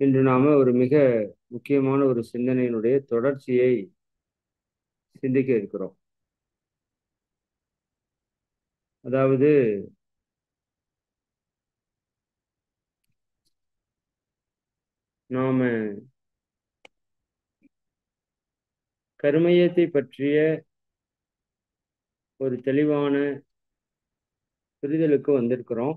இன்று நாம ஒரு மிக முக்கியமான ஒரு சிந்தனையினுடைய தொடர்ச்சியை சிந்திக்க இருக்கிறோம். அதாவது நாம கருமையத்தை பற்றிய ஒரு தெளிவான புரிதலுக்கு வந்திருக்கிறோம்.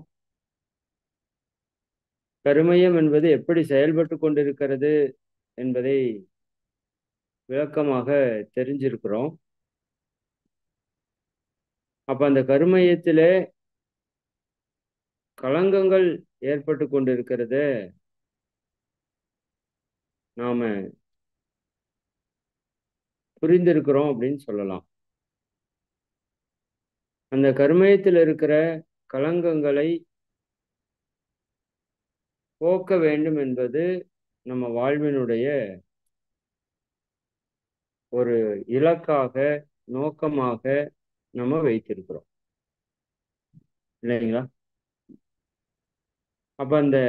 கருமையம் என்பது எப்படி செயல்பட்டு கொண்டிருக்கிறது என்பதை விளக்கமாக தெரிஞ்சிருக்கிறோம். அப்ப அந்த கருமையத்திலே களங்கங்கள் ஏற்பட்டு கொண்டிருக்கிறத நாம புரிந்திருக்கிறோம் அப்படின்னு சொல்லலாம். அந்த கருமையத்தில் இருக்கிற களங்கங்களை போக்க வேண்டும் என்பது நம்ம வாழ்வினுடைய ஒரு இலக்காக, நோக்கமாக நம்ம வைத்திருக்கிறோம், இல்லைங்களா? அப்ப அந்த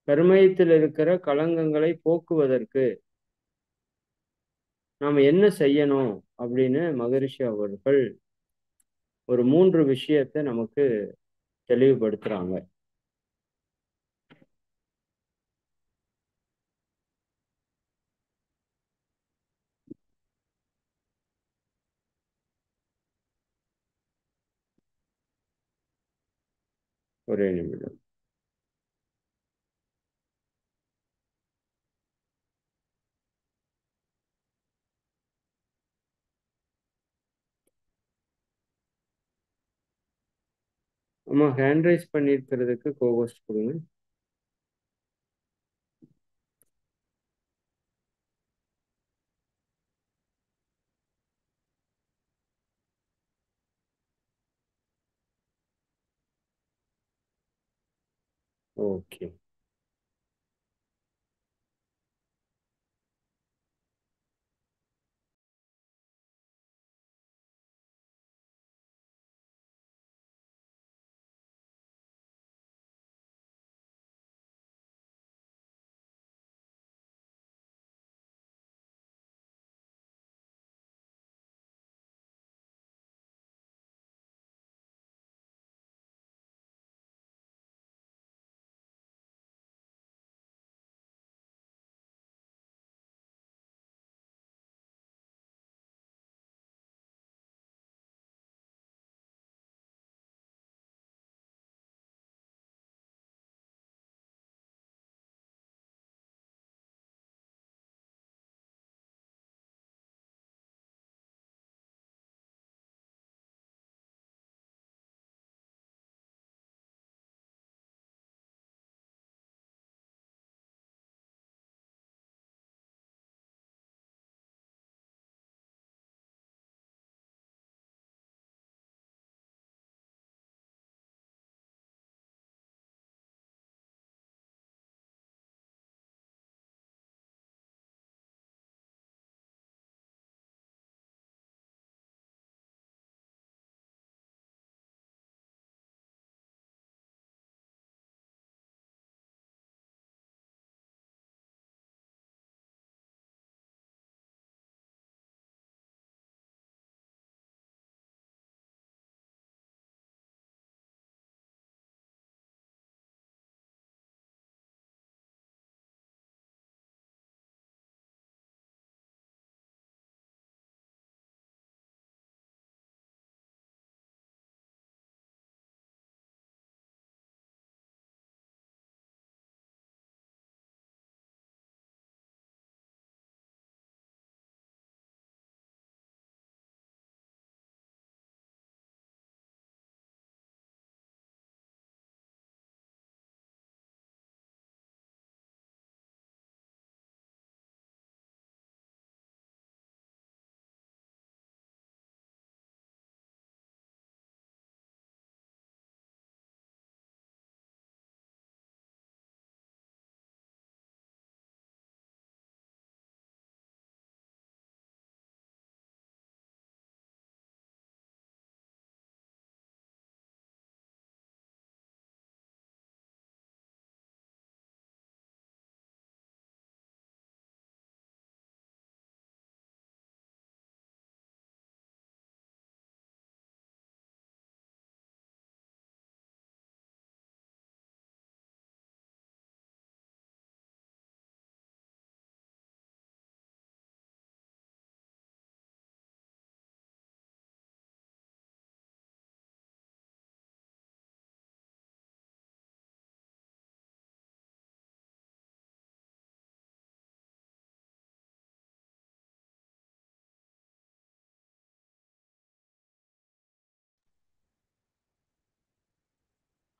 கருமையத்தில் இருக்கிற களங்கங்களை போக்குவதற்கு நாம என்ன செய்யணும் அப்படின்னு மகரிஷி அவர்கள் ஒரு 3 விஷயத்தை நமக்கு தெளிவுபடுத்துறாங்க. ஒரே நிமிடம். அம்மா, ஹேண்ட் ரைஸ் பண்ணியிருக்கிறதுக்கு கோஹோஸ்ட் கொடுங்க. ஓகே.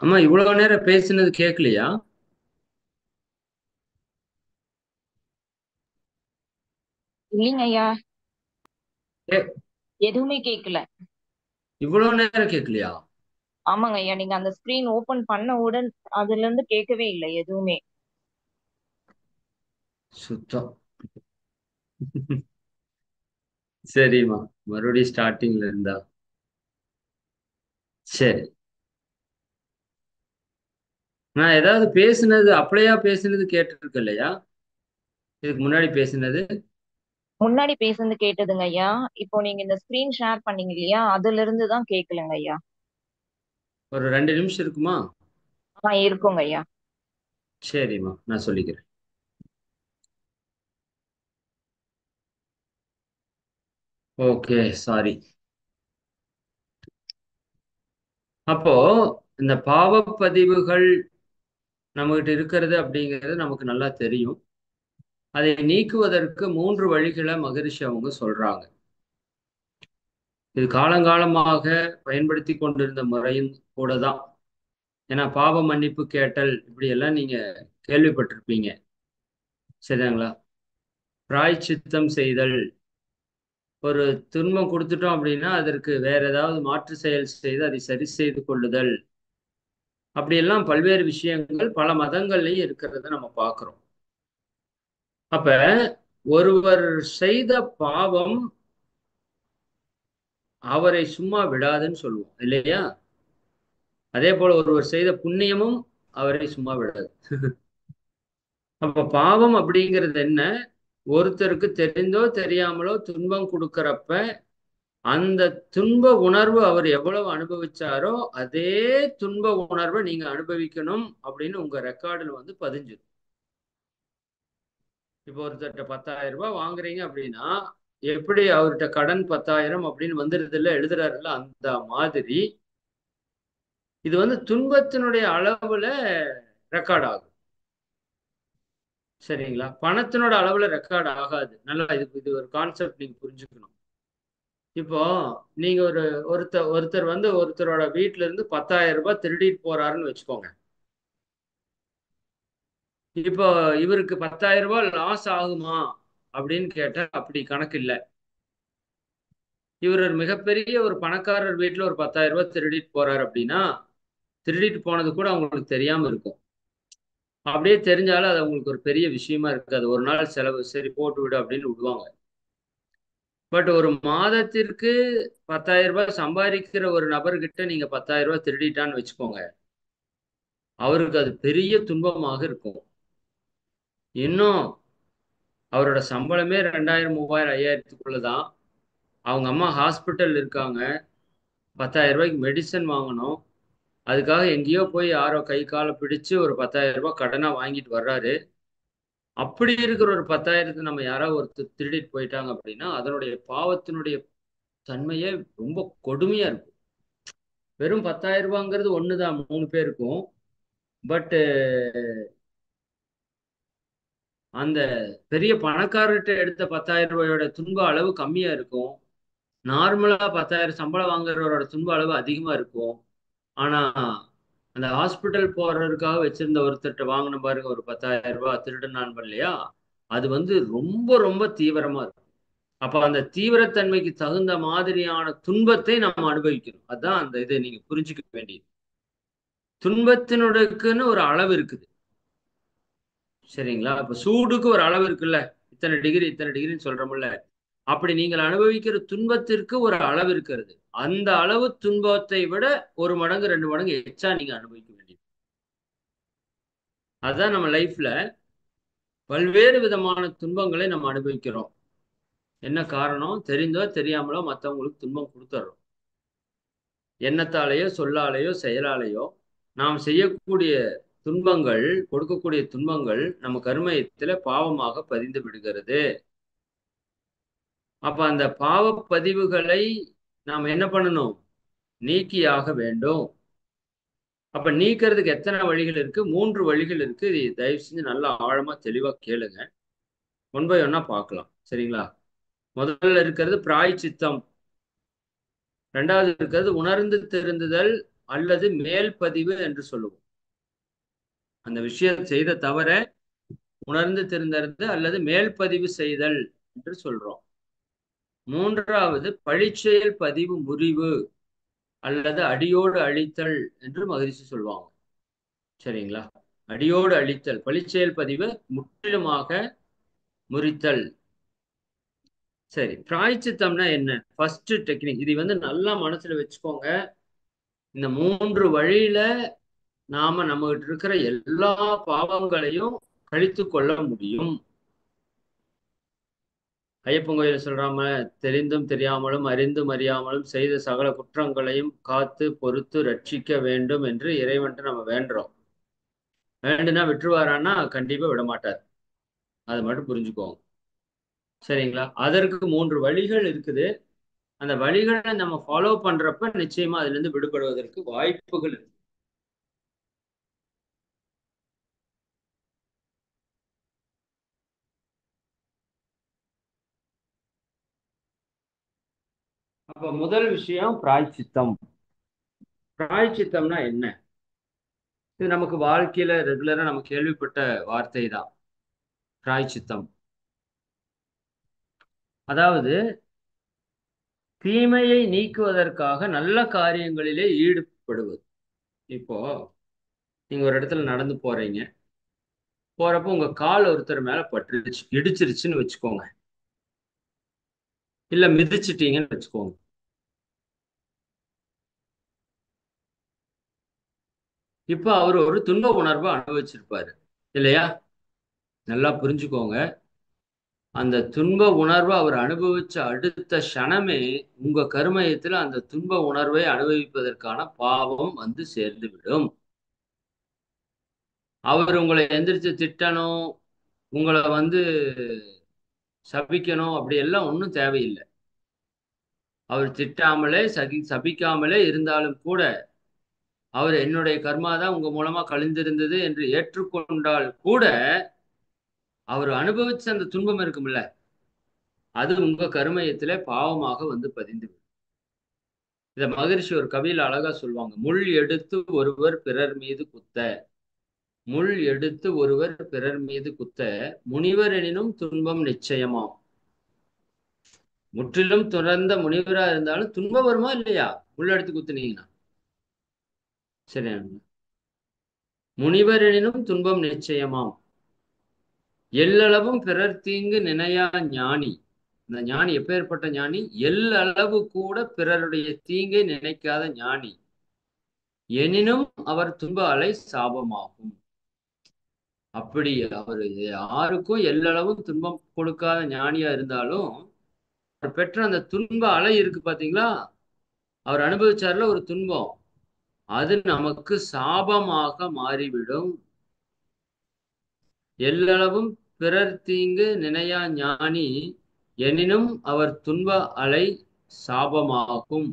அம்மா இவ்வளவு நேரம் பேசினது கேட்கலையா? இல்லைங்க ஐயா. கே எதுவுமே கேட்கல. இவ்வளவு நேரம் கேட்கலையா? ஆமாங்க ஐயா, நீங்க அந்த ஸ்கிரீன் ஓபன் பண்ண அதுல இருந்து கேட்கவே இல்லை எதுவுமே. சுத்தம். சரிம்மா, மறுபடியும் ஸ்டார்டிங்ல இருந்தா. சரி. நான் ஏதாவது பேசுனது அப்படியா பேசுனது கேட்டிருக்கு இல்லையா? இதுக்கு முன்னாடி பேசுனது. முன்னாடி பேசுனது கேட்டதுங்க ஐயா. இப்போ நீங்க இந்த ஸ்கிரீன் ஷேர் பண்ணீங்க இல்லையா, அதுல இருந்து தான் கேட்கலங்க ஐயா. ஒரு 2 நிமிஷம் இருக்குமா? இருக்குங்க ஐயா. சரிம்மா, நான் சொல்லிக்கிறேன். Okay, sorry. அப்போ இந்த பாவப்பதிவுகள் நம்மகிட்ட இருக்கிறது அப்படிங்கிறது நமக்கு நல்லா தெரியும். அதை நீக்குவதற்கு 3 வழிகளை மகரிஷி அவங்க சொல்றாங்க. இது காலங்காலமாக பயன்படுத்தி கொண்டிருந்த முறையும் கூட தான். ஏன்னா பாவ மன்னிப்பு கேட்டல் இப்படி எல்லாம் நீங்க கேள்விப்பட்டிருப்பீங்க. சரிங்களா? பிராயச்சித்தம் செய்தல். ஒரு துன்பம் கொடுத்துட்டோம் அப்படின்னா அதற்கு வேற ஏதாவது மாற்று செயல் செய்து அதை சரி செய்து கொள்ளுதல். அப்படியெல்லாம் பல்வேறு விஷயங்கள் பல மதங்கள்லயும் இருக்கிறத நம்ம பார்க்கிறோம். அப்ப ஒருவர் செய்த பாவம் அவரை சும்மா விடாதுன்னு சொல்லுவோம் இல்லையா? அதே போல ஒருவர் செய்த புண்ணியமும் அவரை சும்மா விடாது. அப்ப பாவம் அப்படிங்கிறது என்ன? ஒருத்தருக்கு தெரிந்தோ தெரியாமலோ துன்பம் கொடுக்கறப்ப அந்த துன்ப உணர்வு அவர் எவ்வளவு அனுபவிச்சாரோ அதே துன்ப உணர்வை நீங்க அனுபவிக்கணும் அப்படின்னு உங்க ரெக்கார்டுல வந்து பதிஞ்சிடும். இப்போ ஒருத்தர்கிட்ட 10,000 ரூபாய் வாங்குறீங்க அப்படின்னா எப்படி அவர்கிட்ட கடன் 10,000 அப்படின்னு வந்துருது இல்ல, எழுதுறாருல்ல, அந்த மாதிரி இது வந்து துன்பத்தினுடைய அளவுல ரெக்கார்ட் ஆகும். சரிங்களா? பணத்தினோட அளவுல ரெக்கார்ட் ஆகாது. நல்லா இது ஒரு கான்செப்ட் நீங்க புரிஞ்சுக்கணும். இப்போ நீங்க ஒருத்தர் வந்து ஒருத்தரோட வீட்டுல இருந்து 10,000 ரூபாய் திருடிட்டு போறாருன்னு வச்சுக்கோங்க. இப்போ இவருக்கு 10,000 ரூபாய் லாஸ் ஆகுமா அப்படின்னு கேட்டா அப்படி கணக்கு இல்லை. இவர் ஒரு மிகப்பெரிய ஒரு பணக்காரர் வீட்டுல ஒரு 10,000 ரூபாய் திருடிட்டு போறாரு அப்படின்னா திருடிட்டு போனது கூட அவங்களுக்கு தெரியாம இருக்கும். அப்படியே தெரிஞ்சாலும் அது அவங்களுக்கு ஒரு பெரிய விஷயமா இருக்காது. ஒரு நாள் செலவு, சரி போட்டு விடு அப்படின்னு விடுவாங்க. பட் ஒரு மாதத்திற்கு 10,000 ரூபாய் சம்பாதிக்கிற ஒரு நபர்கிட்ட நீங்க 10,000 ரூபாய் திருடிட்டான்னு வச்சுக்கோங்க, அவருக்கு அது பெரிய துன்பமாக இருக்கும். இன்னும் அவரோட சம்பளமே 2,000 3,000 5,000த்துக்குள்ளதான். அவங்க அம்மா ஹாஸ்பிட்டல் இருக்காங்க. 10,000 ரூபாய்க்கு மெடிசன் வாங்கணும். அதுக்காக எங்கேயோ போய் யாரோ கை காலை பிடிச்சு ஒரு 10,000 ரூபாய் கடனா வாங்கிட்டு வர்றாரு. அப்படி இருக்கிற ஒரு 10,000த்தை நம்ம யாராவது ஒருத்தர் திருடிட்டு போயிட்டாங்க அப்படின்னா அதனுடைய பாவத்தினுடைய தன்மையே ரொம்ப கொடுமையா இருக்கும். வெறும் 10,000 ரூபாங்கிறது ஒண்ணுதான் 3 பேருக்கும். பட் அந்த பெரிய பணக்காரர்கிட்ட எடுத்த 10,000 ரூபாயோட துன்ப அளவு கம்மியா இருக்கும். நார்மலா 10,000 சம்பளம் வாங்குறவரோட துன்ப அளவு அதிகமா இருக்கும். ஆனா அந்த ஹாஸ்பிட்டல் போறதுக்காக வச்சிருந்த ஒருத்தர்கிட்ட வாங்கின பாருங்க ஒரு 10,000 ரூபாய் திருடுனான் இல்லையா, அது வந்து ரொம்ப ரொம்ப தீவிரமா இருக்கும். அப்ப அந்த தீவிரத்தன்மைக்கு தகுந்த மாதிரியான துன்பத்தை நாம் அனுபவிக்கணும். அதான் அந்த இதை நீங்க புரிஞ்சுக்க வேண்டியது. துன்பத்தினுடையக்குன்னு ஒரு அளவு இருக்குது. சரிங்களா? இப்ப சூடுக்கு ஒரு அளவு இருக்குல்ல, இத்தனை டிகிரி இத்தனை டிகிரின்னு சொல்றோம்ல. அப்படி நீங்கள் அனுபவிக்கிற துன்பத்திற்கு ஒரு அளவு இருக்கிறது. அந்த அளவு துன்பத்தை விட 1 மடங்கு 2 மடங்கு எச்சா நீங்க அனுபவிக்க வேண்டியது. அதுதான் நம்ம லைஃப்ல பல்வேறு விதமான துன்பங்களை நம்ம அனுபவிக்கிறோம். என்ன காரணம்? தெரிந்தோ தெரியாமலோ மற்றவங்களுக்கு துன்பம் கொடுத்துறோம். எண்ணத்தாலேயோ சொல்லாலேயோ செயலாலேயோ நாம் செய்யக்கூடிய துன்பங்கள், கொடுக்கக்கூடிய துன்பங்கள் நம்ம கர்மயத்துல பாவமாக பதிந்து விடுகிறது. அப்ப அந்த பாவ பதிவுகளை நாம் என்ன பண்ணணும்? நீக்கியாக வேண்டும். அப்ப நீக்கிறதுக்கு எத்தனை வழிகள் இருக்கு? 3 வழிகள் இருக்கு. இது தயவு செஞ்சு நல்லா ஆழமா தெளிவா கேளுங்க. ஒன் பை ஒன்னா பார்க்கலாம். சரிங்களா? முதல்ல இருக்கிறது பிராயச்சித்தம். ரெண்டாவது இருக்கிறது உணர்ந்து திருந்துதல். அல்லது மேல்பதிவு என்று சொல்லுவோம். அந்த விஷயம் செய்த தவற உணர்ந்து திருந்தறது அல்லது மேல்பதிவு செய்தல் என்று சொல்றோம். மூன்றாவது பழிச்செயல் பதிவு முறிவு அல்லது அடியோடு அழித்தல் என்று மகிழ்ச்சி சொல்லுவாங்க. சரிங்களா? அடியோடு அழித்தல், பழிச்செயல் பதிவு முற்றிலுமாக முறித்தல். சரி, பிராய்ச்சித்தம்னா என்ன? ஃபர்ஸ்ட் டெக்னிக் இது வந்து நல்லா மனசுல வச்சுக்கோங்க. இந்த 3 வழியில நாம நம்மகிட்ட இருக்கிற எல்லா பாவங்களையும் கழித்து கொள்ள முடியும். ஐயப்பன் கோயில் சொல்றாம, தெரிந்தும் தெரியாமலும் அறிந்தும் அறியாமலும் செய்த சகல குற்றங்களையும் காத்து பொறுத்து ரட்சிக்க வேண்டும் என்று இறைவன்ட்டு நம்ம வேண்டுறோம். வேண்டுனா விட்டுருவாரான்னா கண்டிப்பா விட மாட்டார். அதை மட்டும் புரிஞ்சுக்கோங்க. சரிங்களா? அதற்கு 3 வழிகள் இருக்குது. அந்த வழிகளை நம்ம ஃபாலோ பண்றப்ப நிச்சயமா அதுல இருந்து விடுபடுவதற்கு வாய்ப்புகள் இருக்கு. அப்ப முதல் விஷயம் பிராய்ச்சித்தம். பிராய்ச்சித்தம்னா என்ன? இது நமக்கு வாழ்க்கையில ரெகுலரா நம்ம கேள்விப்பட்ட வார்த்தை தான் பிராய்ச்சித்தம். அதாவது தீமையை நீக்குவதற்காக நல்ல காரியங்களிலே ஈடுபடுவது. இப்போ நீங்க ஒரு இடத்துல நடந்து போறீங்க. போறப்போ உங்க கால் ஒருத்தர் மேல பட்டுருச்சு, இடிச்சிருச்சுன்னு வச்சுக்கோங்க. இல்ல மிதிச்சிட்டீங்கன்னு வச்சுக்கோங்க. இப்ப அவர் ஒரு துன்ப உணர்வை அனுபவிச்சிருப்பாரு இல்லையா? நல்லா புரிஞ்சுக்கோங்க. அந்த துன்ப உணர்வை அவர் அனுபவிச்ச அடுத்த க்ஷணமே உங்க கருமையத்துல அந்த துன்ப உணர்வை அனுபவிப்பதற்கான பாவம் வந்து சேர்ந்து விடும். அவர் உங்களை எந்திரிச்சு திட்டணும், உங்களை வந்து சபிக்கணும், அப்படி எல்லாம் ஒன்றும் தேவையில்லை. அவர் திட்டாமலே சபிக்காமலே இருந்தாலும் கூட அவர் என்னுடைய கர்மா தான் உங்க மூலமா கழிந்திருந்தது என்று ஏற்றுக்கொண்டால் கூட அவர் அனுபவிச்ச அந்த துன்பம் இருக்கும்ல, அது உங்க கருமையத்திலே பாவமாக வந்து பதிந்து விடும். இத மகரிஷி ஒரு கவியில அழகா சொல்லுவாங்க. முள் எடுத்து ஒருவர் பிறர் மீது குத்த, முள் எடுத்து ஒருவர் பிறர் மீது குத்த, முனிவர் எனினும் துன்பம் நிச்சயமாம். முற்றிலும் துறந்த முனிவரா இருந்தாலும் துன்பம் வருமா இல்லையா? முள் எடுத்து குத்துனீங்கன்னா சரியா? முனிவர் எனினும் துன்பம் நிச்சயமாம். எல்லளவும் பிறர் தீங்கு நினையா ஞானி. இந்த ஞானி எப்பேற்பட்ட ஞானி? எல்லளவு கூட பிறருடைய தீங்கை நினைக்காத ஞானி. எனினும் அவர் துன்ப அலை சாபமாகும். அப்படி அவர் யாருக்கும் எல்லளவும் துன்பம் கொடுக்காத ஞானியா இருந்தாலும் அவர் பெற்ற அந்த துன்ப அலை இருக்கு பாத்தீங்களா? அவர் அனுபவிச்சார்ல ஒரு துன்பம், அது நமக்கு சாபமாக மாறிவிடும். எல்லளவும் பிறர் தீங்கு நினையா ஞானி எனினும் அவர் துன்ப அலை சாபமாகும்.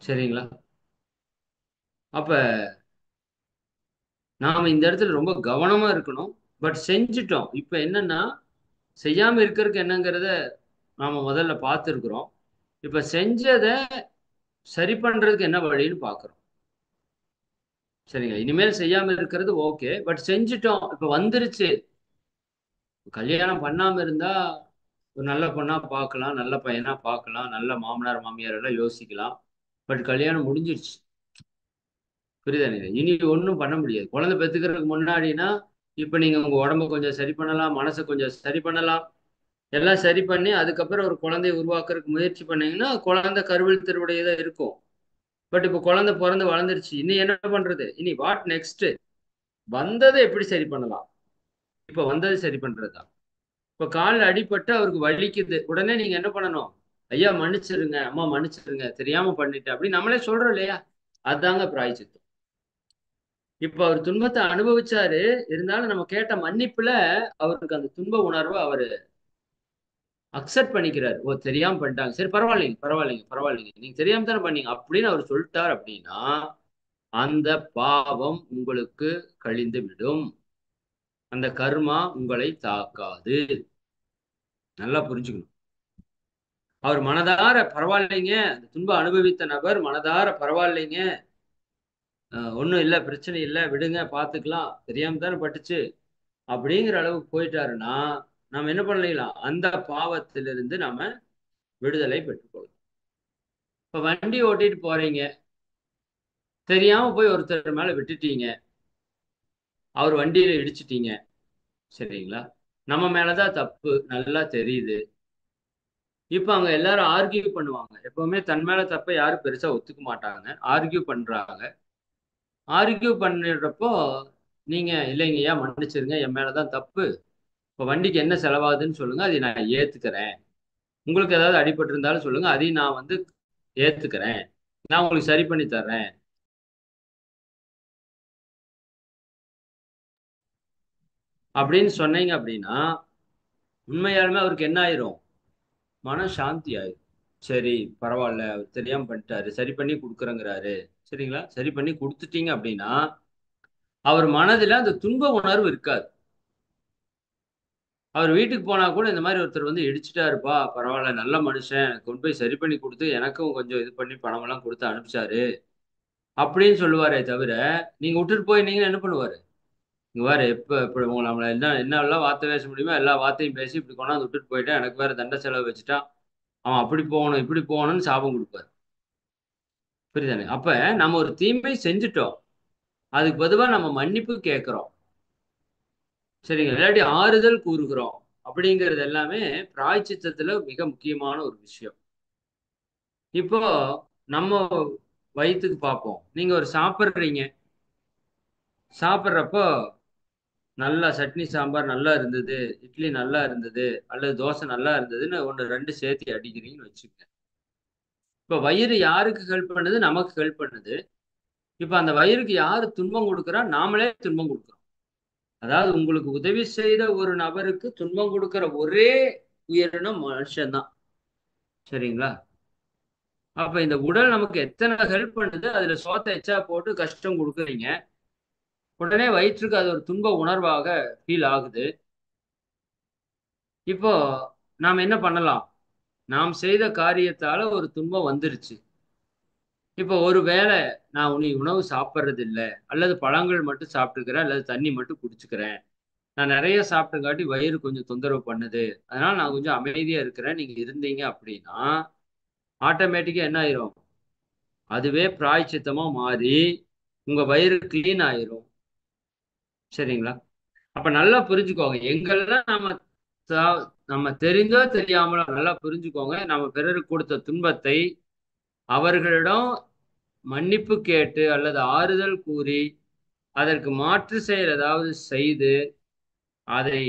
சரிங்களா? அப்ப நாம இந்த இடத்துல ரொம்ப கவனமா இருக்கணும். பட் செஞ்சுட்டோம். இப்ப என்னன்னா, செய்யாம இருக்கிறதுக்கு என்னங்கிறத நாம முதல்ல பார்த்துருக்குறோம். இப்ப செஞ்சதை சரி பண்றதுக்கு என்ன வழின்னு பாக்குறோம். சரிங்களா? இனிமேல் செய்யாம இருக்கிறது ஓகே. பட் செஞ்சுட்டோம், இப்ப வந்துருச்சு. கல்யாணம் பண்ணாம இருந்தா ஒரு நல்ல பொண்ணா பார்க்கலாம், நல்ல பையனா பார்க்கலாம், நல்ல மாமனார் மாமியார் எல்லாம் யோசிக்கலாம். பட் கல்யாணம் முடிஞ்சிருச்சு. புரியுதா? இனி ஒன்றும் பண்ண முடியாது. குழந்தை பெத்துக்கிறதுக்கு முன்னாடினா இப்ப நீங்க உங்க உடம்ப கொஞ்சம் சரி பண்ணலாம், மனசை கொஞ்சம் சரி பண்ணலாம். எல்லாம் சரி பண்ணி அதுக்கப்புறம் ஒரு குழந்தையை உருவாக்குறதுக்கு முயற்சி பண்ணீங்கன்னா குழந்தை கருவில் திருவுடையதான் இருக்கும். பட் இப்ப குழந்தை பிறந்து வளர்ந்துருச்சு. இனி என்ன பண்றது? இனி வாட் நெக்ஸ்ட்? வந்ததை எப்படி சரி பண்ணலாம்? இப்ப வந்ததை சரி பண்றதுதான். இப்ப காலில் அடிபட்டு அவருக்கு வலிக்குது, உடனே நீங்க என்ன பண்ணணும்? ஐயா மன்னிச்சிருங்க, அம்மா மன்னிச்சிருங்க, தெரியாம பண்ணிட்டேன் அப்படின்னு நம்மளே சொல்றோம் இல்லையா? அதாங்க பிராயச்சித்தம். இப்ப அவர் துன்பத்தை அனுபவிச்சாரு, இருந்தாலும் நம்ம கேட்ட மன்னிப்புல அவருக்கு அந்த துன்ப உணர்வை அவரு அக்செப்ட் பண்ணிக்கிறாரு. ஓ, தெரியாம பண்ணிட்டாங்க, சரி பரவாயில்லைங்க பரவாயில்லைங்க பரவாயில்லைங்க, நீங்க தெரியாம தானே பண்ணீங்க அப்படின்னு அவர் சொல்லிட்டார் அப்படின்னா அந்த பாவம் உங்களுக்கு கழிந்து விடும். அந்த கர்மா உங்களை தாக்காது. நல்லா புரிஞ்சுக்கணும். அவர் மனதார பரவாயில்லைங்க, அந்த துன்பம் அனுபவித்த நபர் மனதார பரவாயில்லைங்க, ஒன்றும் இல்லை, பிரச்சனை இல்லை, விடுங்க, பார்த்துக்கலாம், தெரியாம தானே பட்டுச்சு அப்படிங்கிற அளவுக்கு போயிட்டாருன்னா நம்ம என்ன பண்ணிடலாம், அந்த பாவத்திலிருந்து நாம விடுதலை பெற்றுக்கொள்ளலாம். இப்ப வண்டி ஓட்டிட்டு போறீங்க, தெரியாம போய் ஒருத்தர் மேல விட்டுட்டீங்க, அவர் வண்டியில இடிச்சிட்டீங்க, சரிங்களா? நம்ம மேலதான் தப்பு நல்லா தெரியுது. இப்ப அங்க எல்லாரும் ஆர்கியூ பண்ணுவாங்க. எப்பவுமே தன் மேல தப்ப யாரும் பெருசா ஒத்துக்க மாட்டாங்க, ஆர்கியூ பண்றாங்க. ஆர்கியூ பண்ணிடுறப்போ நீங்க இல்லைங்கய்யா மன்னிச்சிருங்க, என் மேலதான் தப்பு, இப்ப வண்டிக்கு என்ன செலவாகுதுன்னு சொல்லுங்க, அதை நான் ஏத்துக்கிறேன், உங்களுக்கு ஏதாவது அடிபட்டு இருந்தாலும் சொல்லுங்க, அதையும் நான் வந்து ஏத்துக்கிறேன், நான் உங்களுக்கு சரி பண்ணி தர்றேன் அப்படின்னு சொன்னீங்க அப்படின்னா உண்மையாலுமே அவருக்கு என்ன ஆயிரும், மன சாந்தி ஆயிரும். சரி, பரவாயில்ல, அவர் தெரியாம பண்ணிட்டாரு, சரி பண்ணி கொடுக்குறேங்கிறாரு, சரிங்களா? சரி பண்ணி கொடுத்துட்டீங்க அப்படின்னா அவர் மனதுல அந்த துன்ப உணர்வு இருக்காது. அவர் வீட்டுக்கு போனா கூட இந்த மாதிரி ஒருத்தர் வந்து இடிச்சிட்டாருப்பா, பரவாயில்ல, நல்ல மனுஷன், கொண்டு போய் சரி பண்ணி கொடுத்து எனக்கும் கொஞ்சம் இது பண்ணி பணம் எல்லாம் கொடுத்து அனுப்பிச்சாரு அப்படின்னு சொல்லுவாரே தவிர, நீங்க விட்டுட்டு போய் நீங்க என்ன பண்ணுவாரு, இங்க பாரு எப்ப இப்ப உங்களை நம்மள என்ன என்ன எல்லாம் வார்த்தை பேச முடியுமோ எல்லா வார்த்தையும் பேசி இப்படி கொண்டாந்து விட்டுட்டு போயிட்டேன், எனக்கு வேற தண்ட செலவு வச்சுட்டான், அவன் அப்படி போகணும் இப்படி போகணும்னு சாபம் கொடுப்பாரு. புரியுதானே? அப்ப நம்ம ஒரு தீமை செஞ்சுட்டோம், அதுக்கு பொதுவா நம்ம மன்னிப்பு கேட்கிறோம், சரிங்க, இல்லாட்டி ஆறுதல் கூறுகிறோம், அப்படிங்கிறது எல்லாமே பிராயச்சித்தத்துல மிக முக்கியமான ஒரு விஷயம். இப்போ நம்ம வயிற்றுக்கு பார்ப்போம். நீங்க ஒரு சாப்பிட்றீங்க, சாப்பிட்றப்போ நல்லா சட்னி சாம்பார் நல்லா இருந்தது, இட்லி நல்லா இருந்தது, அல்லது தோசை நல்லா இருந்ததுன்னு ஒன்று ரெண்டு சேர்த்து அடிக்கிறீங்கன்னு வச்சுக்கோங்க. இப்போ வயிறு யாருக்கு ஹெல்ப் பண்ணுது, நமக்கு ஹெல்ப் பண்ணுது. இப்போ அந்த வயிறுக்கு யாரு துன்பம் கொடுக்குறா, நாமளே துன்பம் கொடுக்குறோம். அதாவது உங்களுக்கு உதவி செய்த ஒரு நபருக்கு துன்பம் கொடுக்கிற ஒரே உயிரினம் மனுஷன்தான், சரிங்களா? அப்ப இந்த உடல் நமக்கு எத்தனை ஹெல்ப் பண்ணுது, அதுல சோத்தை எச்சா போட்டு கஷ்டம் கொடுக்குறீங்க, உடனே வயிற்றுக்கு அது ஒரு துன்ப உணர்வாக ஃபீல் ஆகுது. இப்போ நாம் என்ன பண்ணலாம், நாம் செய்த காரியத்தால ஒரு துன்பம் வந்துருச்சு. இப்போ ஒரு வேளை நான் நீ உணவு சாப்பிட்றது இல்லை, அல்லது பழங்கள் மட்டும் சாப்பிட்டுக்கிறேன், அல்லது தண்ணி மட்டும் குடிச்சுக்கிறேன், நான் நிறைய சாப்பிட்டங்காட்டி வயிறு கொஞ்சம் தொந்தரவு பண்ணுது, அதனால நான் கொஞ்சம் அமைதியா இருக்கிறேன், நீங்க இருந்தீங்க அப்படின்னா ஆட்டோமேட்டிக்கா என்ன ஆயிரும், அதுவே பிராயச்சித்தமா மாறி உங்க வயிறு கிளீன் ஆயிரும், சரிங்களா? அப்ப நல்லா புரிஞ்சுக்கோங்க, எங்கெல்லாம் நம்ம தெரிந்தோ தெரியாமலோ நல்லா புரிஞ்சுக்கோங்க, நம்ம பிறருக்கு கொடுத்த துன்பத்தை அவர்களிடம் மன்னிப்பு கேட்டு அல்லது ஆறுதல் கூறி அதற்கு மாற்று செயல் ஏதாவது செய்து அதை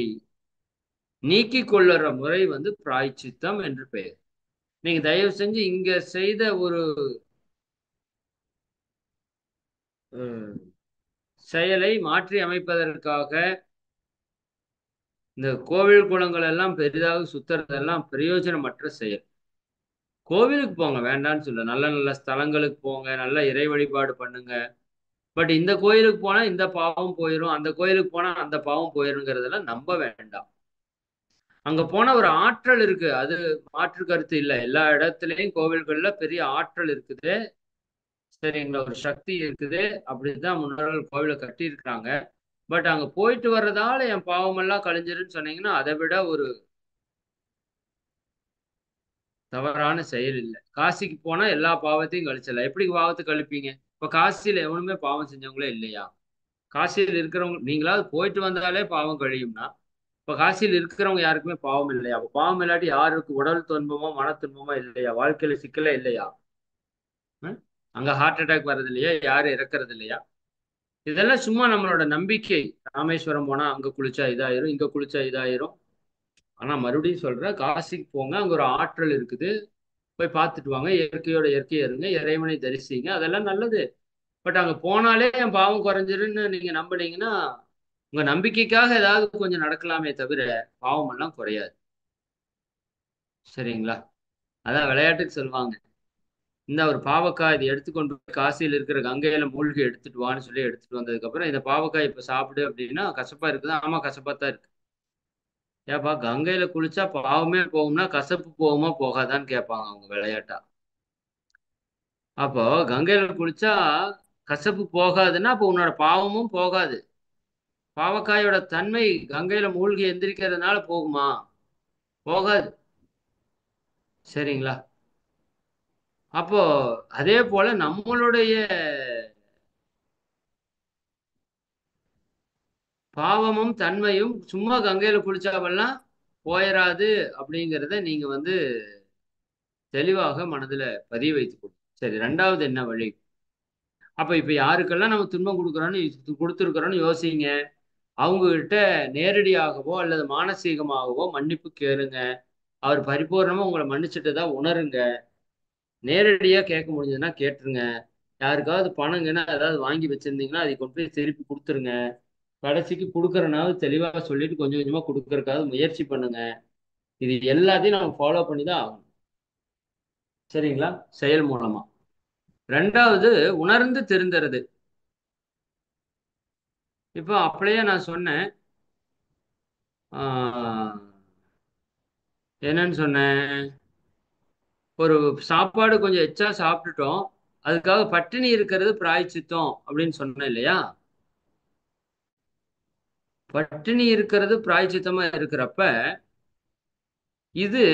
நீக்கிக் கொள்ளுற முறை வந்து பிராய்ச்சித்தம் என்று பெயர். நீங்க தயவு செஞ்சு இங்க செய்த ஒரு செயலை மாற்றி அமைப்பதற்காக இந்த கோவில் குளங்கள் எல்லாம் பெரிதாக சுத்துறதெல்லாம் பிரயோஜனமற்ற செயல். கோவிலுக்கு போங்க, வேண்டான்னு சொல்ல, நல்ல நல்ல ஸ்தலங்களுக்கு போங்க, நல்ல இறை வழிபாடு பண்ணுங்க. பட் இந்த கோயிலுக்கு போனா இந்த பாவம் போயிடும், அந்த கோயிலுக்கு போனா அந்த பாவம் போயிருங்கிறதெல்லாம் நம்ப வேண்டாம். அங்க போன ஒரு ஆற்றல் இருக்கு, அது மாற்று கருத்து இல்லை. எல்லா இடத்துலயும் கோவில்கள்ல பெரிய ஆற்றல் இருக்குது, சரிங்களா? ஒரு சக்தி இருக்குது, அப்படிதான் முன்னோர்கள் கோவிலை கட்டி இருக்கிறாங்க. பட் அங்க போயிட்டு வர்றதால என் பாவம் எல்லாம் கழிஞ்சிருன்னு சொன்னீங்கன்னா அதை விட ஒரு தவறான செயல் இல்லை. காசிக்கு போனா எல்லா பாவத்தையும் கழிச்சிடலாம். எப்படி பாவத்தை கழிப்பீங்க? இப்ப காசியில எவனுமே பாவம் செஞ்சவங்களே இல்லையா? காசியில் இருக்கிறவங்க நீங்களாவது போயிட்டு வந்தாலே பாவம் கழியும்னா இப்ப காசியில் இருக்கிறவங்க யாருக்குமே பாவம் இல்லையா? அப்ப பாவம் இல்லாட்டி யாருக்கு உடல் துன்பமோ மன துன்பமோ இல்லையா? வாழ்க்கையில சிக்கலே இல்லையா? ம்? அங்க ஹார்ட் அட்டாக் வர்றது இல்லையா? யாரும் இறக்குறது இல்லையா? இதெல்லாம் சும்மா நம்மளோட நம்பிக்கை. ராமேஸ்வரம் போனா அங்க குளிச்சா இதாயிரும், இங்க குளிச்சா இதாயிரும். ஆனா மறுபடியும் சொல்றேன், காசிக்கு போங்க, அங்க ஒரு ஆற்றல் இருக்குது, போய் பார்த்துட்டு வாங்க, இயற்கையோட இயற்கையா இருங்க, இறைவனை தரிசிங்க, அதெல்லாம் நல்லது. பட் அங்க போனாலே என் பாவம் குறைஞ்சிருன்னு நீங்க நம்புனீங்கன்னா உங்க நம்பிக்கைக்காக ஏதாவது கொஞ்சம் நடக்கலாமே தவிர பாவம் எல்லாம் குறையாது, சரிங்களா? அதான் விளையாட்டுக்கு சொல்லுவாங்க, இந்த ஒரு பாவக்காய் இதை எடுத்துக்கொண்டு போய் காசியில் இருக்கிற கங்கையில மூழ்கி எடுத்துட்டு வான்னு சொல்லி எடுத்துட்டு வந்ததுக்கு அப்புறம் இந்த பாவக்காய் இப்ப சாப்பிடு அப்படின்னா கசப்பா இருக்குது, ஆமா கசப்பா தான் இருக்கு. ஏப்பா கங்கையில குளிச்சா பாவமே போகும்னா கசப்பு போகுமா போகாதான்னு கேட்பாங்க அவங்க விளையாட்டா. அப்போ கங்கையில குளிச்சா கசப்பு போகாதுன்னா அப்போ உன்னோட பாவமும் போகாது. பாவக்காயோட தன்மை கங்கையில மூழ்கி எந்திரிக்கிறதுனால போகுமா? போகாது. சரிங்களா? அப்போ அதே போல நம்மளுடைய பாவமும் தன்மையும் சும்மா கங்கையில குளிச்சாவெல்லாம் போயிராது அப்படிங்கிறத நீங்க வந்து தெளிவாக மனதுல பதிய வைத்துக் கொள்ளுங்க. சரி, 2வது என்ன வழி? அப்ப இப்ப யாருக்கெல்லாம் நம்ம துன்பம் கொடுத்துருக்கிறோம்னு யோசிங்க. அவங்க கிட்ட நேரடியாகவோ அல்லது மானசீகமாகவோ மன்னிப்பு கேளுங்க. அவர் பரிபூர்ணமா உங்கள மன்னிச்சுட்டதா உணருங்க. நேரடியா கேட்க முடிஞ்சதுன்னா கேட்டுருங்க. யாருக்காவது பணம் கிணம் ஏதாவது வாங்கி வச்சிருந்தீங்கன்னா, அதை கொண்டு போய் திருப்பி குடுத்துருங்க. கடைசிக்கு குடுக்குறனாவது தெளிவா சொல்லிட்டு கொஞ்சம் கொஞ்சமா குடுக்கறதுக்காவது முயற்சி பண்ணுங்க. இது எல்லாத்தையும் நம்ம ஃபாலோ பண்ணி தான் ஆகணும். சரிங்களா? செயல் மூலமா. 2வது உணர்ந்து திருந்துறது. இப்போ அப்படியே நான் சொன்னேன். ஆ என்னன்னு சொன்னேன்? ஒரு சாப்பாடு கொஞ்சம் எச்சா சாப்பிட்டுட்டோம். அதுக்காக பட்டினி இருக்கிறது பிராயச்சித்தம் அப்படின்னு சொன்னேன் இல்லையா? பட்டினி இருக்கிறது பிராயச்சித்தமா இருக்கிறப்ப, இது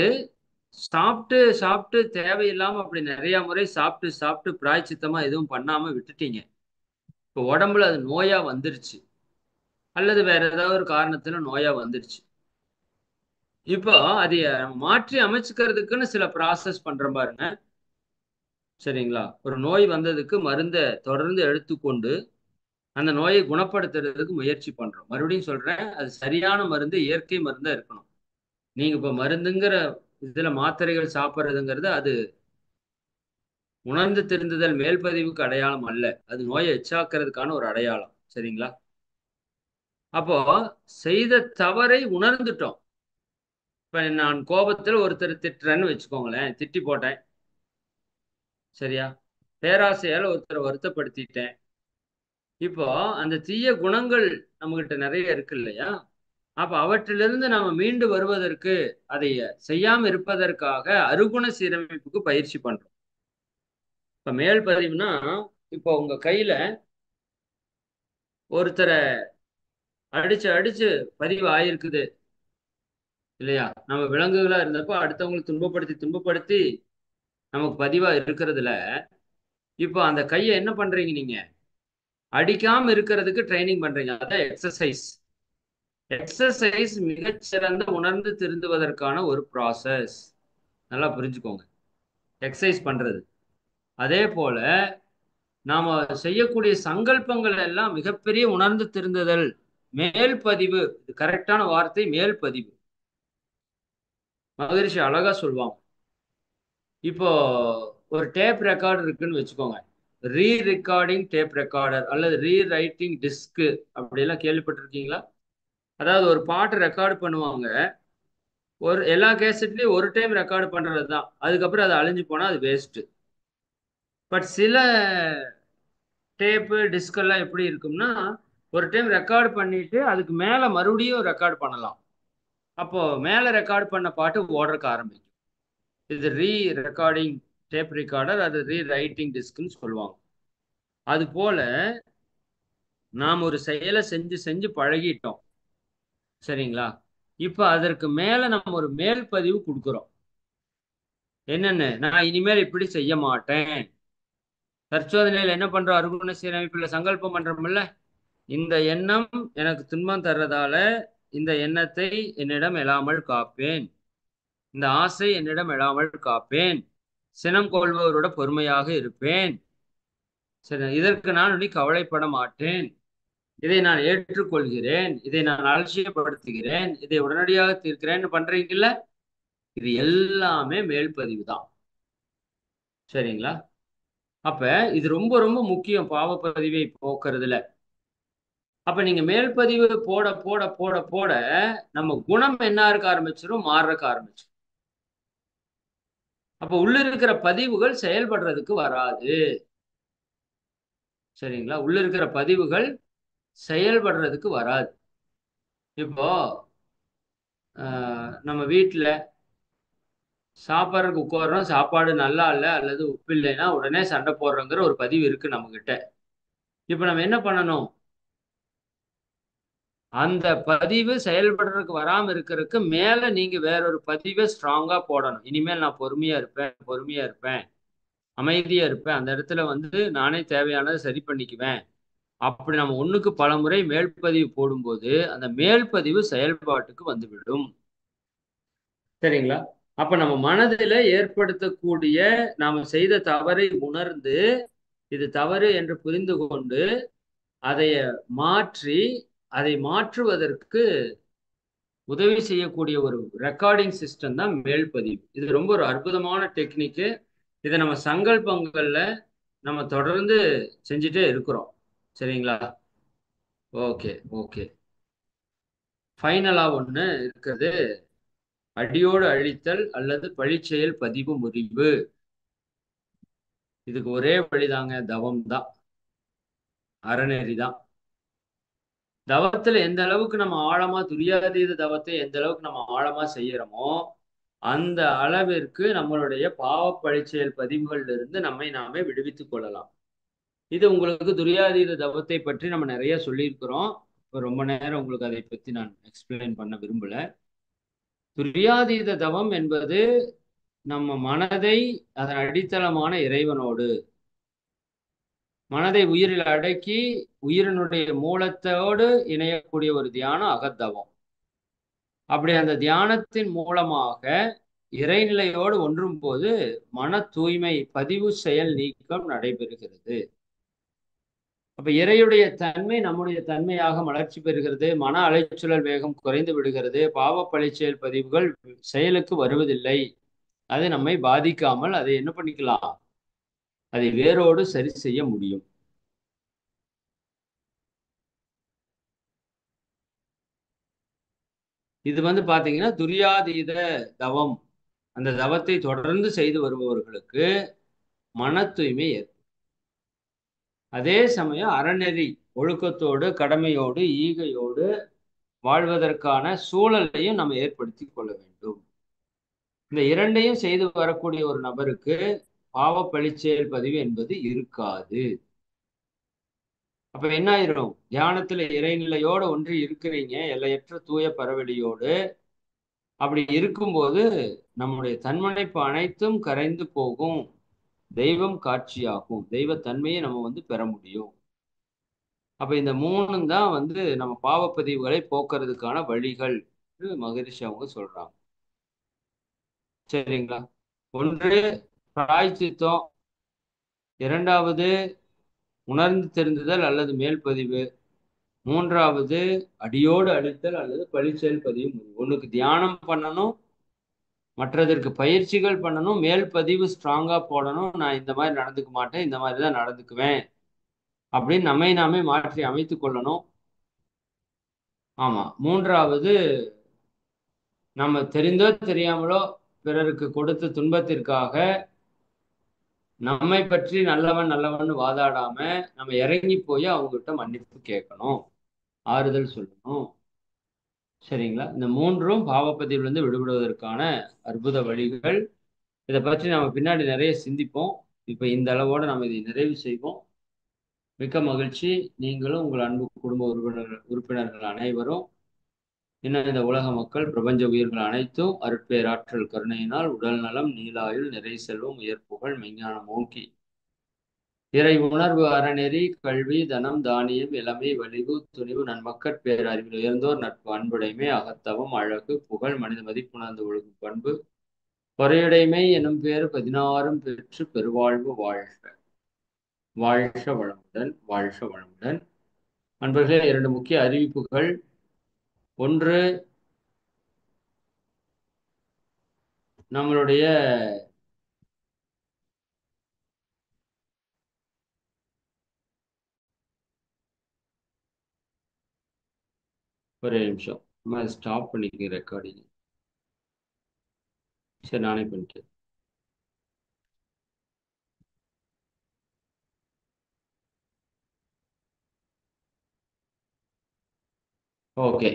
சாப்பிட்டு சாப்பிட்டு தேவையில்லாம அப்படி நிறைய முறை சாப்பிட்டு சாப்பிட்டு பிராயச்சித்தமா எதுவும் பண்ணாம விட்டுட்டீங்க. இப்போ உடம்புல அது நோயா வந்துருச்சு. அல்லது வேற ஏதாவது ஒரு காரணத்துல நோயா வந்துருச்சு. இப்போ அதைய மாற்றி அமைச்சுக்கிறதுக்குன்னு சில ப்ராசஸ் பண்றோம் பாருங்க. சரிங்களா? ஒரு நோய் வந்ததுக்கு மருந்த தொடர்ந்து எடுத்துக்கொண்டு அந்த நோயை குணப்படுத்துறதுக்கு முயற்சி பண்றோம். மறுபடியும் சொல்றேன், அது சரியான மருந்து, இயற்கை மருந்தா இருக்கணும். நீங்க இப்ப மருந்துங்கிற இதுல மாத்திரைகள் சாப்பிடுறதுங்கிறது அது உணர்ந்து திருந்துதல் மேல்பதிவுக்கு அடையாளம் அல்ல. அது நோயை எச்சாக்குறதுக்கான ஒரு அடையாளம். சரிங்களா? அப்போ செய்த தவறை உணர்ந்துட்டோம். இப்ப நான் கோபத்துல ஒருத்தர் திட்டுறேன்னு வச்சுக்கோங்களேன். திட்டி போட்டேன். சரியா? பேராசையால ஒருத்தரை வருத்தப்படுத்திட்டேன். இப்போ அந்த தீய குணங்கள் நம்மகிட்ட நிறைய இருக்கு இல்லையா? அப்ப அவற்றிலிருந்து நாம மீண்டு வருவதற்கு, அதை செய்யாம இருப்பதற்காக அருகுண சீரமைப்புக்கு பயிற்சி பண்றோம். இப்ப மேல் பதிவுனா, இப்போ உங்க கையில ஒருத்தர அடிச்சு அடிச்சு பதிவு ஆயிருக்குது இல்லையா? நம்ம விலங்குகளா இருந்தப்போ அடுத்தவங்களை துன்பப்படுத்தி துன்பப்படுத்தி நமக்கு பதிவா இருக்கிறதுல, இப்போ அந்த கைய என்ன பண்றீங்க நீங்க? அடிக்காம இருக்கிறதுக்கு ட்ரைனிங் பண்றீங்க. அதான் எக்ஸர்சைஸ். எக்ஸர்சைஸ் மிகச்சிறந்த உணர்ந்து திருந்துவதற்கான ஒரு ப்ராசஸ். நல்லா புரிஞ்சுக்கோங்க. எக்ஸர்சைஸ் பண்றது. அதே போல நாம செய்யக்கூடிய சங்கல்பங்கள் எல்லாம் மிகப்பெரிய உணர்ந்து திருந்துதல். மேல் பதிவு. இது கரெக்டான வார்த்தை, மேல் பதிவு. மகரிஷி அழகா சொல்லுவாங்க. இப்போ ஒரு டேப் ரெக்கார்டர் இருக்குன்னு வச்சுக்கோங்க. ரீ ரெக்கார்டிங் டேப் ரெக்கார்டர் அல்லது ரீ ரைட்டிங் டிஸ்க் அப்படியெல்லாம் கேள்விப்பட்டிருக்கீங்களா? அதாவது ஒரு பாட்டு ரெக்கார்டு பண்ணுவாங்க. ஒரு எல்லா கேசட்லயும் ஒரு டைம் ரெக்கார்டு பண்றது தான். அதுக்கப்புறம் அது அழிஞ்சு போனா அது வேஸ்ட். பட் சில டேப்பு டிஸ்க் எல்லாம் எப்படி இருக்கும்னா, ஒரு டைம் ரெக்கார்டு பண்ணிட்டு அதுக்கு மேல மறுபடியும் ரெக்கார்டு பண்ணலாம். அப்போ மேல ரெக்கார்டு பண்ண பாட்டு ஓடுறதுக்கு ஆரம்பிக்கும். இது ரீ ரெக்கார்டிங் டேப் ரெக்கார்டர், அது ரீ ரைட்டிங் டிஸ்க்னு சொல்லுவாங்க. அது போல நாம் ஒரு செயலை செஞ்சு செஞ்சு பழகிட்டோம். சரிங்களா? இப்ப அதற்கு மேல நம்ம ஒரு மேல் பதிவு கொடுக்கிறோம். என்னன்னு, நான் இனிமேல் இப்படி செய்ய மாட்டேன். தற்சோதனையில என்ன பண்றோம்? அருகுண சீரமைப்புல சங்கல்பம் பண்றோம்ல. இந்த எண்ணம் எனக்கு துன்பம் தர்றதால இந்த எண்ணத்தை என்னிடம் எழாமல் காப்பேன். இந்த ஆசை என்னிடம் எழாமல் காப்பேன். சினம் கொள்பவரோட பொறுமையாக இருப்பேன். சரி, இதற்கு நான் இனி கவலைப்பட மாட்டேன். இதை நான் ஏற்றுக்கொள்கிறேன். இதை நான் அலட்சியப்படுத்துகிறேன். இதை உடனடியாக தீர்க்கிறேன்னு பண்றீங்கல்ல. இது எல்லாமே மேல்பதிவு தான். சரிங்களா? அப்ப இது ரொம்ப ரொம்ப முக்கியம் பாவப்பதிவை போக்குறதுல. அப்ப நீங்க மேல் பதிவு போட போட போட போட நம்ம குணம் என்ன இருக்க ஆரம்பிச்சிடும், மாறுறக்க ஆரம்பிச்சிடும். அப்ப உள்ள இருக்கிற பதிவுகள் செயல்படுறதுக்கு வராது. சரிங்களா? உள்ள இருக்கிற பதிவுகள் செயல்படுறதுக்கு வராது. இப்போ நம்ம வீட்டில் சாப்பாடுறதுக்கு உட்கார்றோம், சாப்பாடு நல்லா இல்லை அல்லது உப்பு இல்லைன்னா உடனே சண்டை போடுறோங்கிற ஒரு பதிவு இருக்கு நம்ம கிட்ட. இப்ப நம்ம என்ன பண்ணணும்? அந்த பதிவு செயல்படுறதுக்கு வராம இருக்கிறதுக்கு மேல நீங்க வேற ஒரு பதிவை ஸ்ட்ராங்கா போடணும். இனிமேல் நான் பொறுமையா இருப்பேன், பொறுமையா இருப்பேன், அமைதியா இருப்பேன். அந்த இடத்துல வந்து நானே தேவையானதை சரி பண்ணிக்குவேன். அப்படி நம்ம ஒண்ணுக்கு பலமுறை மேல் பதிவு போடும்போது அந்த மேல் பதிவு செயல்பாட்டுக்கு வந்துவிடும். சரிங்களா? அப்ப நம்ம மனதில ஏற்படுத்தக்கூடிய நாம செய்த தவறை உணர்ந்து, இது தவறு என்று புரிந்து கொண்டு, அதைய மாற்றி, அதை மாற்றுவதற்கு உதவி செய்யக்கூடிய ஒரு ரெக்கார்டிங் சிஸ்டம் தான் மேல் பதிவு. இது ரொம்ப ஒரு அற்புதமான டெக்னிக்கு. இத நம்ம சங்கல்பங்கள்ல நம்ம தொடர்ந்து செஞ்சுட்டே இருக்கிறோம். சரிங்களா? Okay, okay. ஃபைனலா ஒண்ணு இருக்குது. அடியோடு அழித்தல் அல்லது பழிச்செயல் பதிவு முறிவு. இதுக்கு ஒரே வழிதாங்க. தவம் தான். அறநெறி தான். தவத்துல எந்த அளவுக்கு நம்ம ஆழமா துரியாதீத தவத்தை எந்த அளவுக்கு நம்ம ஆழமா செய்யறோமோ அந்த அளவிற்கு நம்மளுடைய பாவ பழிச்செயல் பதிவுகள்ல இருந்து நம்மை நாமே விடுவித்துக் கொள்ளலாம். இது உங்களுக்கு துரியாதீத தவத்தை பற்றி நம்ம நிறைய சொல்லியிருக்கிறோம். இப்போ ரொம்ப நேரம் உங்களுக்கு அதை பத்தி நான் எக்ஸ்பிளைன் பண்ண விரும்பல. துரியாதீத தவம் என்பது நம்ம மனதை அதன் அடித்தளமான இறைவனோடு மனதை உயிரில் அடக்கி உயிரினுடைய மூலத்தோடு இணையக்கூடிய ஒரு தியானம் அகத்தவம். அப்படி அந்த தியானத்தின் மூலமாக இறைநிலையோடு ஒன்றும் போது மன தூய்மை பதிவு செயல் நீக்கம் நடைபெறுகிறது. அப்ப இறையுடைய தன்மை நம்முடைய தன்மையாக மலர்ச்சி பெறுகிறது. மன அலைச்சூழல் வேகம் குறைந்து விடுகிறது. பாவ பழிச்செயல் பதிவுகள் செயலுக்கு வருவதில்லை. அது நம்மை பாதிக்காமல் அதை என்ன பண்ணிக்கலாம்? அதை வேரோடு சரி செய்ய முடியும். இது வந்து பாத்தீங்கன்னா துரியாதீத தவம். அந்த தவத்தை தொடர்ந்து செய்து வருபவர்களுக்கு மன தூய்மை ஏற்படும். அதே சமயம் அறநெறி ஒழுக்கத்தோடு கடமையோடு ஈகையோடு வாழ்வதற்கான சூழலையும் நம்ம ஏற்படுத்தி கொள்ள வேண்டும். இந்த இரண்டையும் செய்து வரக்கூடிய ஒரு நபருக்கு பாவ பழிச்செயல் பதிவு என்பது இருக்காது. அப்ப என்ன ஆயிரும்? தியானத்துல இறைநிலையோட ஒன்று இருக்கிறீங்க, எல்லையற்ற தூய பரவெளியோடு. அப்படி இருக்கும்போது நம்முடைய தன்மனைப்பு அனைத்தும் கரைந்து போகும். தெய்வம் காட்சியாகும். தெய்வ தன்மையை நம்ம வந்து பெற முடியும். அப்ப இந்த மூணும் தான் வந்து நம்ம பாவப்பதிவுகளை போக்குறதுக்கான வழிகள் மகரிஷி அவங்க சொல்றாங்க. சரிங்களா? ஒன்று பிராய்ச்சித்தம், இரண்டாவது உணர்ந்து தெரிந்துதல் அல்லது மேல்பதிவு, மூன்றாவது அடியோடு அழித்தல் அல்லது பழிச்செயல் பதிவு. ஒண்ணுக்கு தியானம் பண்ணணும், மற்றதற்கு பயிற்சிகள் பண்ணணும், மேல் பதிவு ஸ்ட்ராங்கா போடணும். நான் இந்த மாதிரி நடந்துக்க மாட்டேன், இந்த மாதிரி தான் நடந்துக்குவேன் அப்படின்னு நம்மை நாமே மாற்றி அமைத்துக் கொள்ளணும். ஆமா. மூன்றாவது, நம்ம தெரிந்தோ தெரியாமலோ பிறருக்கு கொடுத்த துன்பத்திற்காக நம்மை பற்றி நல்லவன் நல்லவன் வாதாடாம நம்ம இறங்கி போய் அவங்ககிட்ட மன்னிப்பு கேட்கணும், ஆறுதல் சொல்லணும். சரிங்களா? இந்த மூன்றும் பாவப்பதிவிலிருந்து விடுபடுவதற்கான அற்புத வழிகள். இதை பற்றி நம்ம பின்னாடி நிறைய சிந்திப்போம். இப்ப இந்த அளவோட நம்ம இதை நிறைவு செய்வோம். மிக்க மகிழ்ச்சி. நீங்களும் உங்கள் அன்பு குடும்ப உறுப்பினர்கள் அனைவரும் இன்னும் இந்த உலக மக்கள் பிரபஞ்ச உயிர்கள் அனைத்தும் அருட்பேராற்றல் கருணையினால் உடல் நலம் நீலாயுள் நிறை செல்வம் உயர்ப்புகள் மெஞ்ஞானம் ஓங்கி இறை உணர்வு அறநெறி கல்வி தனம் தானியம் இளமை வலிவு துணிவு நன்மக்கட் பேரறிவில் உயர்ந்தோர் நட்பு அன்புடைமை அகத்தவம் அழகு புகழ் மனித மதிப்புணர்ந்து ஒழுகும் பண்பு பொறையுடைமை எனும் பேறு 16 பெற்று பெருவாழ்வு வாழ்க. வாழ்க வளமுடன், வாழ்க வளமுடன். நண்பர்களே, 2 முக்கிய அறிவிப்புகள். ஒன்று, நம்மளுடைய ஒரே நிமிஷம் ஸ்டாப் பண்ணிக்க ரெக்கார்டிங். சரி, நானே பண்ணிட்டேன். ஓகே.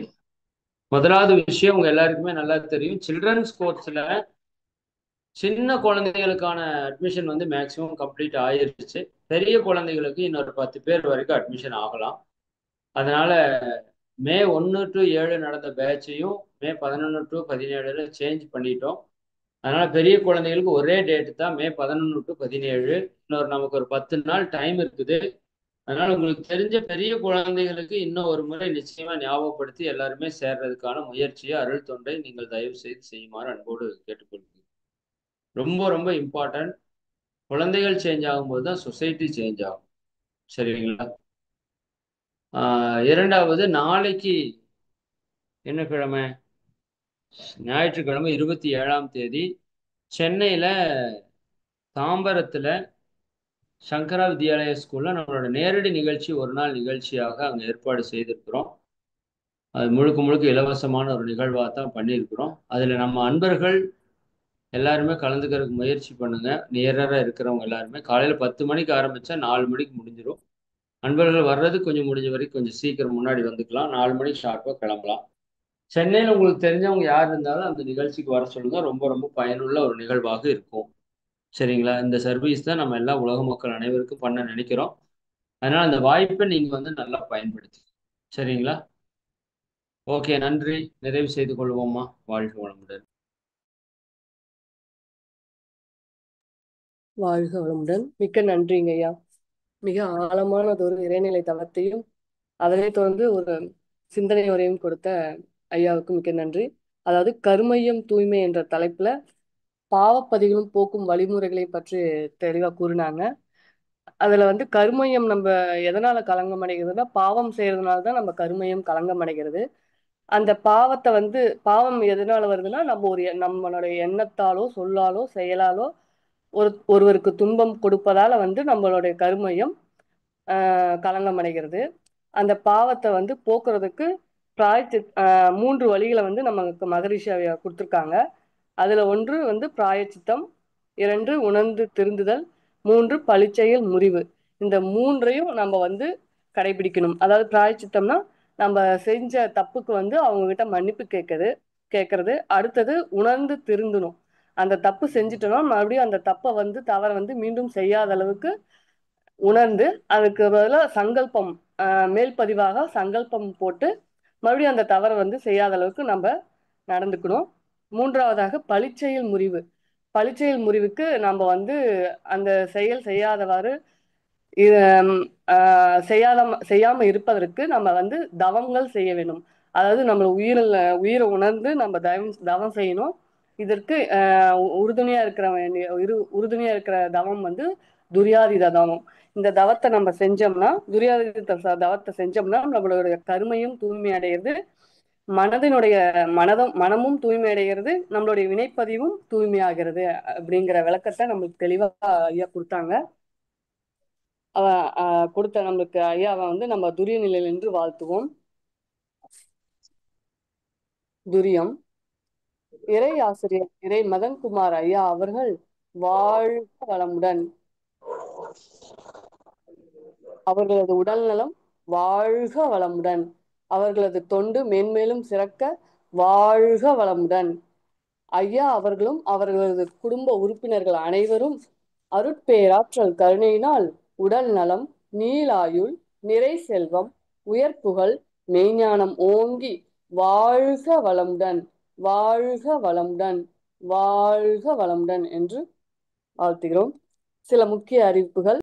முதலாவது விஷயம் உங்க எல்லாருக்குமே நல்லா தெரியும், சில்ட்ரன்ஸ் கோர்ஸ்ல சின்ன குழந்தைகளுக்கான அட்மிஷன் வந்து மேக்சிமம் கம்ப்ளீட் ஆயிருச்சு. பெரிய குழந்தைகளுக்கு இன்னொரு 10 பேர் வரைக்கும் அட்மிஷன் ஆகலாம். அதனால மே 1 to 7 நடந்த பேட்சையும் மே 11 to 17 சேஞ்ச் பண்ணிட்டோம். அதனால பெரிய குழந்தைகளுக்கு ஒரே டேட் தான், மே 11 to 17. இன்னொரு நமக்கு ஒரு 10 நாள் டைம் இருக்குது. அதனால உங்களுக்கு தெரிஞ்ச பெரிய குழந்தைகளுக்கு இன்னும் ஒரு முறை நிச்சயமா ஞாபகப்படுத்தி எல்லாருமே சேர்றதுக்கான முயற்சியை அருள் தொண்டை நீங்கள் தயவு செய்து செய்யுமாறு அன்போடு கேட்டுக்கொள்கிறேன். ரொம்ப ரொம்ப இம்பார்ட்டன்ட். குழந்தைகள் சேஞ்ச் ஆகும்போது தான் சொசைட்டி சேஞ்ச் ஆகும். சரிங்களா? இரண்டாவது, நாளைக்கு என்ன கிழமை? ஞாயிற்றுக்கிழமை 27ஆம் தேதி சென்னையில தாம்பரத்துல சங்கரா வித்யாலயா ஸ்கூல்ல நம்மளோட நேரடி நிகழ்ச்சி, ஒரு நாள் நிகழ்ச்சியாக அங்கே ஏற்பாடு செய்திருக்கிறோம். அது முழுக்க முழுக்க இலவசமான ஒரு நிகழ்வாக தான் பண்ணியிருக்கிறோம். அதில் நம்ம அன்பர்கள் எல்லாருமே கலந்துக்கிறதுக்கு முயற்சி பண்ணுங்க. நியராக இருக்கிறவங்க எல்லாருமே காலையில் 10 மணிக்கு ஆரம்பித்தா 4 மணிக்கு முடிஞ்சிடும். அன்பர்கள் வர்றது கொஞ்சம் முடிஞ்ச வரைக்கும் கொஞ்சம் சீக்கிரம் முன்னாடி வந்துக்கலாம். 4 மணிக்கு ஷார்ப்பாக கிளம்பலாம். சென்னையில் உங்களுக்கு தெரிஞ்சவங்க யார் இருந்தாலும் அந்த நிகழ்ச்சிக்கு வர சொல்லுங்க. ரொம்ப ரொம்ப பயனுள்ள ஒரு நிகழ்வாக இருக்கும். சரிங்களா? இந்த சர்வீஸ் தான் நம்ம எல்லா உலக மக்கள் அனைவருக்கும் பண்ண நினைக்கிறோம். அதனால அந்த வாய்ப்பை நீங்க வந்து நல்லா பயன்படுத்தி. சரிங்களா? ஓகே, நன்றி. நிறைவு செய்து கொள்வோமா? வாழ்க வளமுடன். வாழ்க வளமுடன். மிக்க நன்றிங்க ஐயா. மிக ஆழமானதொரு இறைநிலை தளத்தையும் அதனை தொடர்ந்து ஒரு சிந்தனை உரையும் கொடுத்த ஐயாவுக்கு மிக்க நன்றி. அதாவது கருமையம் தூய்மை என்ற தலைப்புல பாவப்பதிகளும் போக்கும் வழிமுறைகளை பற்றி தெளிவா கூறினாங்க. அதுல வந்து கருமையம் நம்ம எதனால களங்கம் அடைகிறதுனா, பாவம் செய்யறதுனால தான் நம்ம கருமையம் களங்கம் அடைகிறது. அந்த பாவத்தை வந்து பாவம் எதனால வருதுன்னா, நம்ம நம்மளுடைய எண்ணத்தாலோ சொல்லாலோ செயலாலோ ஒருவருக்கு துன்பம் கொடுப்பதால வந்து நம்மளுடைய கருமையம் களங்கம் அடைகிறது. அந்த பாவத்தை வந்து போக்குறதுக்கு பிராயச்சித் 3 வழிகளை வந்து நமக்கு மகரிஷி கொடுத்துருக்காங்க. அதுல ஒன்று வந்து பிராயச்சித்தம், 2 உணர்ந்து திருந்துதல், 3 பழிச்செயல் முறிவு. இந்த 3ஐயும் நம்ம வந்து கடைபிடிக்கணும். அதாவது பிராயச்சித்தம்னா நம்ம செஞ்ச தப்புக்கு வந்து அவங்க கிட்ட மன்னிப்பு கேட்கறது. அடுத்தது உணர்ந்து திருந்தணும். அந்த தப்பு செஞ்சுட்டோம்னா மறுபடியும் அந்த தப்பை வந்து தவறை வந்து மீண்டும் செய்யாத அளவுக்கு உணர்ந்து அதுக்கு பதிலாக சங்கல்பம், மேல் பதிவாக சங்கல்பம் போட்டு மறுபடியும் அந்த தவறை வந்து செய்யாத அளவுக்கு நம்ம நடந்துக்கணும். 3வதாக பழிச்செயல் முறிவு. பழிச்செயல் முறிவுக்கு நம்ம வந்து அந்த செயல் செய்யாதவாறு செய்யாம இருப்பதற்கு நம்ம வந்து தவங்கள் செய்ய வேண்டும். அதாவது நம்ம உயிரை உணர்ந்து நம்ம தவம் செய்யணும். இதற்கு உறுதுணையா இருக்கிற தவம் வந்து துரியாதீத தவம். இந்த தவத்தை நம்ம செஞ்சோம்னா, துரியாதீத தவத்தை செஞ்சோம்னா நம்மளுடைய கருமையும் தூய்மை அடைகிறது, மனமும் தூய்மை அடைகிறது, நம்மளுடைய வினைப்பதிவும் தூய்மையாகிறது. அப்படிங்கிற விளக்கத்தை நம்மளுக்கு தெளிவா ஐயா கொடுத்தாங்க. கொடுத்த நம்மளுக்கு ஐயாவை வந்து நம்ம துரிய நிலையில் என்று வாழ்த்துவோம். துரியம். இறை ஆசிரியர் இறை மதன்குமார் ஐயா அவர்கள் வாழ்க வளமுடன். அவர்களது உடல்நலம் வாழ்க வளமுடன். அவர்களது தொண்டு மென்மேலும் சிறக்க வாழ்க வளமுடன். ஐயா அவர்களும் அவர்களது குடும்ப உறுப்பினர்கள் அனைவரும் அருட்பேராற்றல் கருணையினால் உடல் நலம், நீளாயுள், நிறை செல்வம், உயர்ப்புகள், மெய்ஞானம் ஓங்கி வாழ்க வளமுடன், வாழ்க வளமுடன், வாழ்க வளமுடன் என்று வாழ்த்துகிறோம். சில முக்கிய அறிவிப்புகள்.